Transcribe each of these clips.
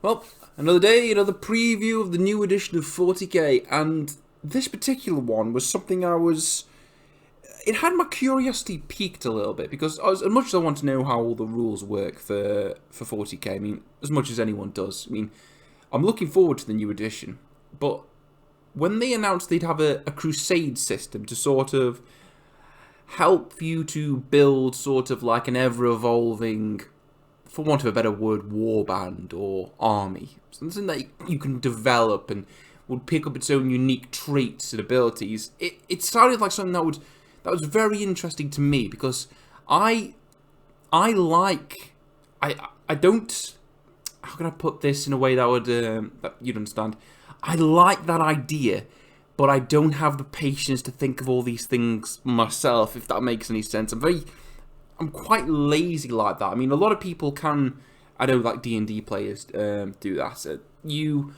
Well, another day, another preview of the new edition of 40k, and this particular one was something it had my curiosity piqued a little bit, because as much as I want to know how all the rules work for 40k, I mean, as much as anyone does, I mean, I'm looking forward to the new edition, but when they announced they'd have a Crusade system to sort of help you to build sort of like an ever-evolving, for want of a better word, warband or army. Something that you can develop and would pick up its own unique traits and abilities. It sounded like something that was very interesting to me, because I don't, how can I put this in a way that would that you'd understand? I like that idea, but I don't have the patience to think of all these things myself, if that makes any sense. I'm quite lazy like that. I mean, a lot of people can, I know, like D&D players do that. You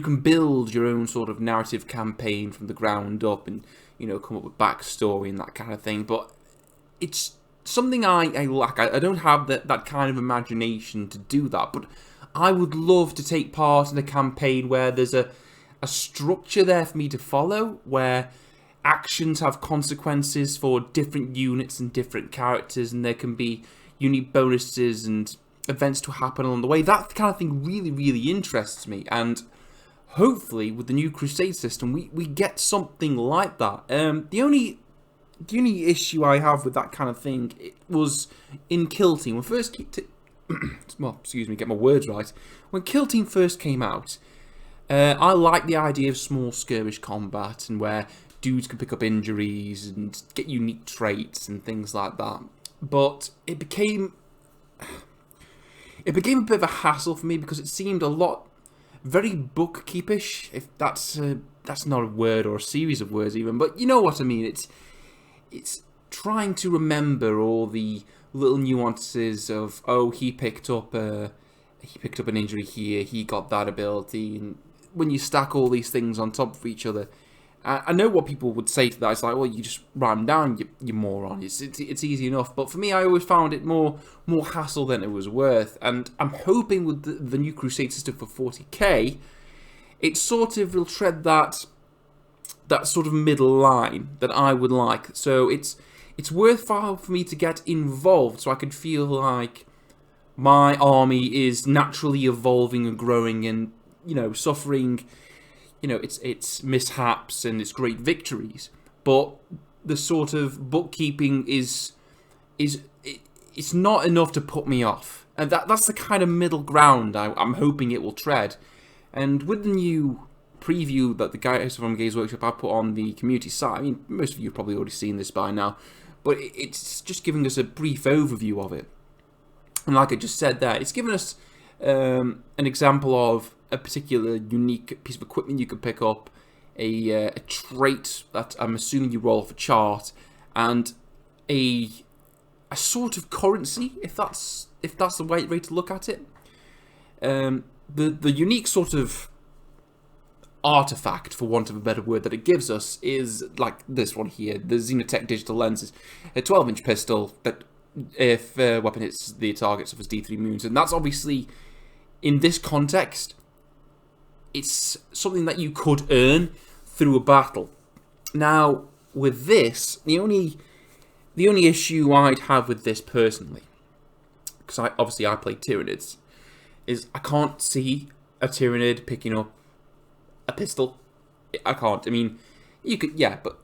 can build your own sort of narrative campaign from the ground up and, you know, come up with backstory and that kind of thing. But it's something I lack. I don't have that kind of imagination to do that. But I would love to take part in a campaign where there's a structure there for me to follow, where actions have consequences for different units and different characters, and there can be unique bonuses and events to happen along the way. That kind of thing really, really interests me, and hopefully with the new Crusade system we get something like that. The only issue I have with that kind of thing, it was in Kill Team. When first well, excuse me, get my words right. When Kill Team first came out, I like the idea of small skirmish combat, and where dudes can pick up injuries and get unique traits and things like that. But it became a bit of a hassle for me, because it seemed a lot very bookkeepish, if that's not a word or a series of words even, but you know what I mean. It's trying to remember all the little nuances of, oh, he picked up an injury here, he got that ability, and when you stack all these things on top of each other, I know what people would say to that. It's like, well, you just write them down, you moron. It's easy enough. But for me, I always found it more hassle than it was worth. And I'm hoping with the new Crusade system for 40k, it sort of will tread that sort of middle line that I would like. So it's worthwhile for me to get involved, so I could feel like my army is naturally evolving and growing, and, you know, suffering, you know, its mishaps and its great victories. But the sort of bookkeeping it's not enough to put me off, and that's the kind of middle ground I'm hoping it will tread. And with the new preview that the guys from Games Workshop I put on the community site, I mean, most of you have probably already seen this by now, but it's just giving us a brief overview of it. And like I just said there, it's given us an example of a particular unique piece of equipment you can pick up, a trait that I'm assuming you roll off a chart, and a sort of currency, if that's the right way to look at it. The unique sort of artifact, for want of a better word, that it gives us is like this one here, the Xenotech digital lenses, a 12-inch pistol that, if weapon hits the target, suffers D3 moons, and that's obviously, in this context, it's something that you could earn through a battle. Now, with this, the only issue I'd have with this personally, because I play Tyranids, is I can't see a Tyranid picking up a pistol. I can't. I mean, you could, yeah, but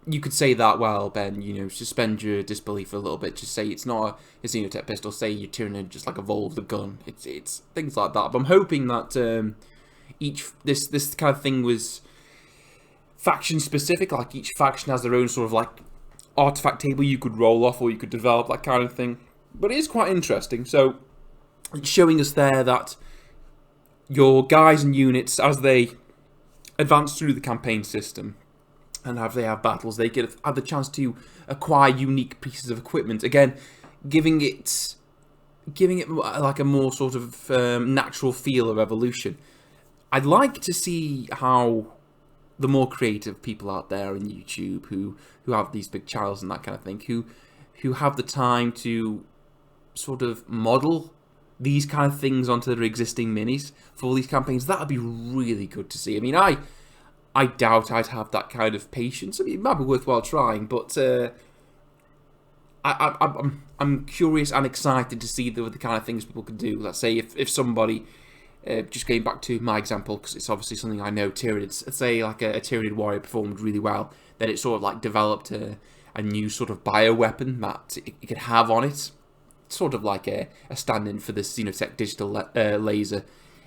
you could say that, well, Ben, you know, suspend your disbelief a little bit. Just say it's not a Xenotech pistol. Say your Tyranid just like evolved the gun. It's things like that. But I'm hoping that this kind of thing was faction specific. Like each faction has their own sort of like artifact table you could roll off, or you could develop, that kind of thing. But it is quite interesting. So it's showing us there that your guys and units, as they advance through the campaign system and they have battles, they have the chance to acquire unique pieces of equipment. Again, giving it like a more sort of natural feel of evolution. I'd like to see how the more creative people out there in YouTube who have these big channels and that kind of thing, who have the time to sort of model these kind of things onto their existing minis for all these campaigns, that would be really good to see. I mean, I doubt I'd have that kind of patience. I mean, it might be worthwhile trying, but I'm curious and excited to see the kind of things people can do. Let's say if somebody, just going back to my example, because it's obviously something I know, Tyranids, let's say like a Tyranid warrior performed really well, then it sort of like developed a new sort of bioweapon that it could have on it, sort of like a stand-in for the Xenotech digital laser.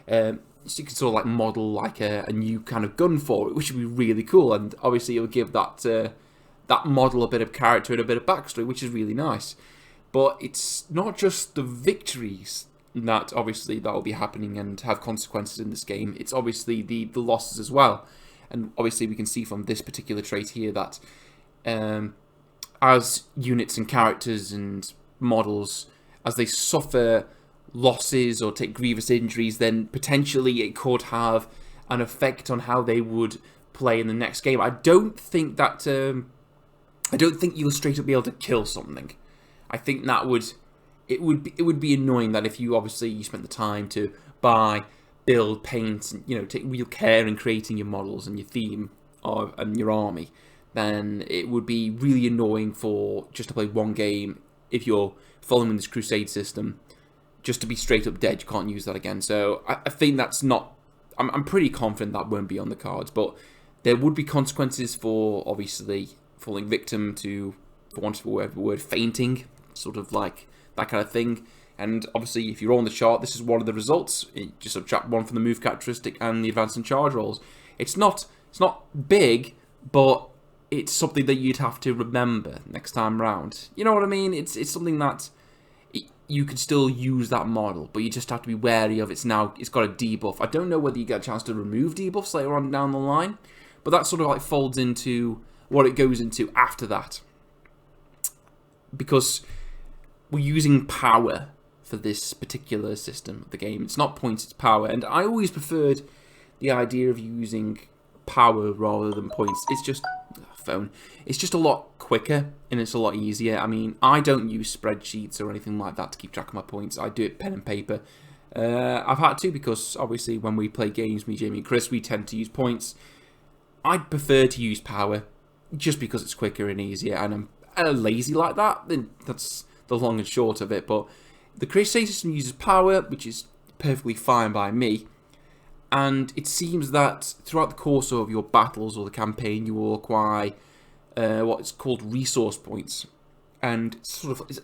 So you can sort of like model like a new kind of gun for it, which would be really cool, and obviously it would give that model a bit of character and a bit of backstory, which is really nice. But it's not just the victories that obviously that will be happening and have consequences in this game. It's obviously the losses as well. And obviously we can see from this particular trait here that as units and characters and models, as they suffer losses or take grievous injuries, then potentially it could have an effect on how they would play in the next game. I don't think that I don't think you'll straight up be able to kill something. I think that it would be annoying that if you spent the time to buy, build, paint, and take real care in creating your models and your theme and your army, then it would be really annoying for just to play one game if you're following this Crusade system, just to be straight up dead. You can't use that again. So I think that's not. I'm pretty confident that won't be on the cards, but there would be consequences for obviously falling victim to, for want of a word, fainting, sort of like that kind of thing. And obviously, if you're on the chart, this is one of the results. You just subtract one from the move characteristic and the advance and charge rolls. It's not big, but it's something that you'd have to remember next time round. You know what I mean? It's something that you could still use that model, but you just have to be wary of it's got a debuff. I don't know whether you get a chance to remove debuffs later on down the line, but that sort of like folds into what it goes into after that. Because we're using power for this particular system of the game. It's not points, it's power. And I always preferred the idea of using power rather than points. It's just it's just a lot quicker and it's a lot easier. I mean, I don't use spreadsheets or anything like that to keep track of my points. I do it pen and paper. I've had to, because obviously when we play games, me, Jamie and Chris, we tend to use points. I'd prefer to use power just because it's quicker and easier, and I'm lazy like that. Then that's the long and short of it. But the Crusade system uses power, which is perfectly fine by me. And it seems that throughout the course of your battles or the campaign, you will acquire what's called resource points. And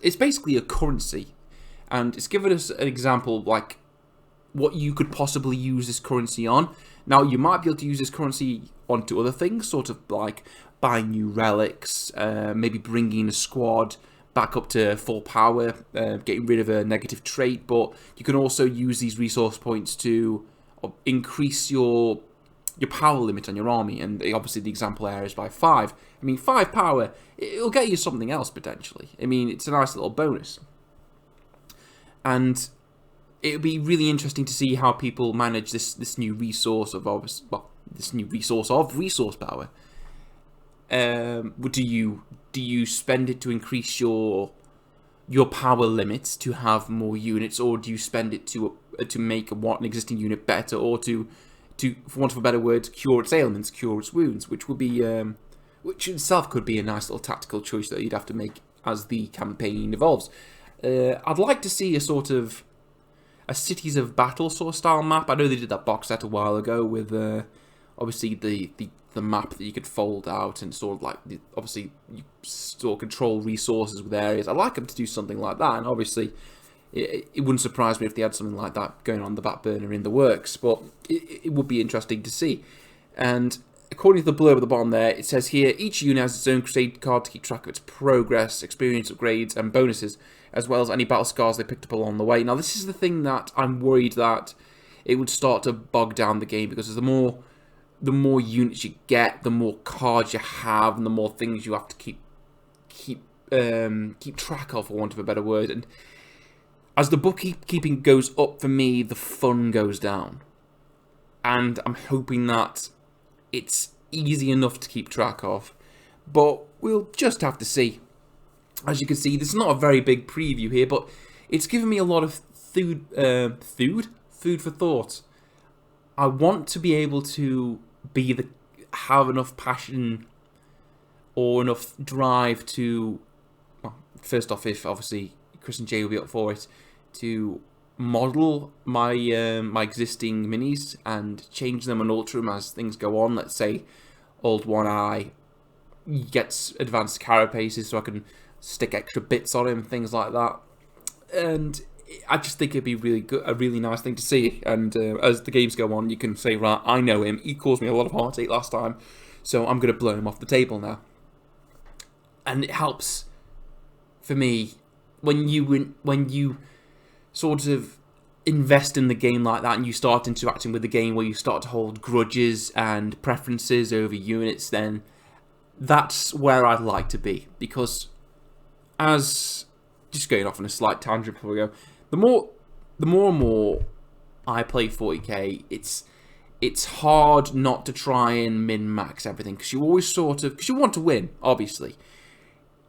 it's basically a currency. And it's given us an example like what you could possibly use this currency on. Now, you might be able to use this currency onto other things, sort of like buying new relics, maybe bringing a squad back up to full power, getting rid of a negative trait. But you can also use these resource points to increase your power limit on your army, and obviously the example there is by 5. I mean, 5 power, it'll get you something else potentially. I mean, it's a nice little bonus. And it would be really interesting to see how people manage this new resource of resource power. Do you spend it to increase your power limits to have more units, or do you spend it to make an existing unit better, or to for want of a better word, cure its ailments, cure its wounds, which would be which itself could be a nice little tactical choice that you'd have to make as the campaign evolves. I'd like to see a sort of a Cities of Battle sort of style map. I know they did that box set a while ago with obviously the map that you could fold out and sort of like obviously you sort of control resources with areas. I'd like them to do something like that, and obviously it wouldn't surprise me if they had something like that going on the back burner in the works, but it would be interesting to see. And according to the blurb at the bottom there, it says here, each unit has its own Crusade card to keep track of its progress, experience upgrades, and bonuses, as well as any battle scars they picked up along the way. Now, this is the thing that I'm worried that it would start to bog down the game, because the more units you get, the more cards you have, and the more things you have to keep track of, for want of a better word. And as the bookkeeping goes up for me, the fun goes down. And I'm hoping that it's easy enough to keep track of, but we'll just have to see. As you can see, this is not a very big preview here, but it's given me a lot of food for thought. I want to be able to have enough passion or enough drive to, well, first off, if obviously Chris and Jay will be up for it, to model my my existing minis and change them and alter them as things go on. Let's say Old One Eye gets advanced carapaces, so I can stick extra bits on him, things like that. And I just think it'd be really good, a really nice thing to see. And as the games go on, you can say, right, I know him. He caused me a lot of heartache last time, so I'm going to blow him off the table now. And it helps for me when you sort of invest in the game like that, and you start interacting with the game where you start to hold grudges and preferences over units. Then that's where I'd like to be, because as just going off on a slight tangent before we go, the more and more I play 40k, it's hard not to try and min-max everything, because you always because you want to win, obviously,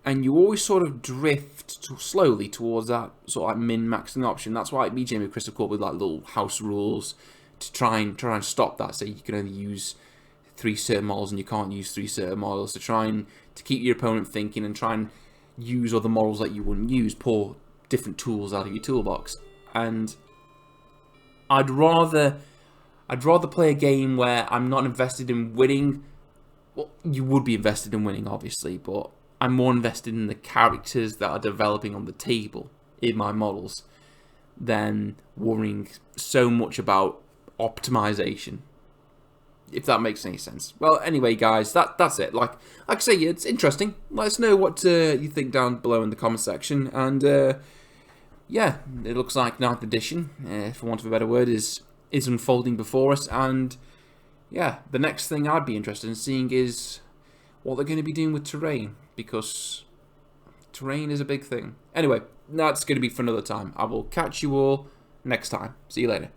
and you always sort of drift slowly towards that sort of like min-maxing option. That's why me, Jamie, and Chris have come up with like little house rules to try and stop that. So you can only use 3 certain models and you can't use 3 certain models, to keep your opponent thinking and try and use other models that you wouldn't use, pull different tools out of your toolbox. And I'd rather play a game where I'm not invested in winning. Well, you would be invested in winning, obviously, but I'm more invested in the characters that are developing on the table in my models than worrying so much about optimization, if that makes any sense. Well, anyway, guys, that's it. Like I say, it's interesting. Let us know what you think down below in the comment section. And yeah, it looks like 9th edition, for want of a better word, is unfolding before us. And yeah, the next thing I'd be interested in seeing is what they're going to be doing with terrain, because terrain is a big thing. Anyway, that's going to be for another time. I will catch you all next time. See you later.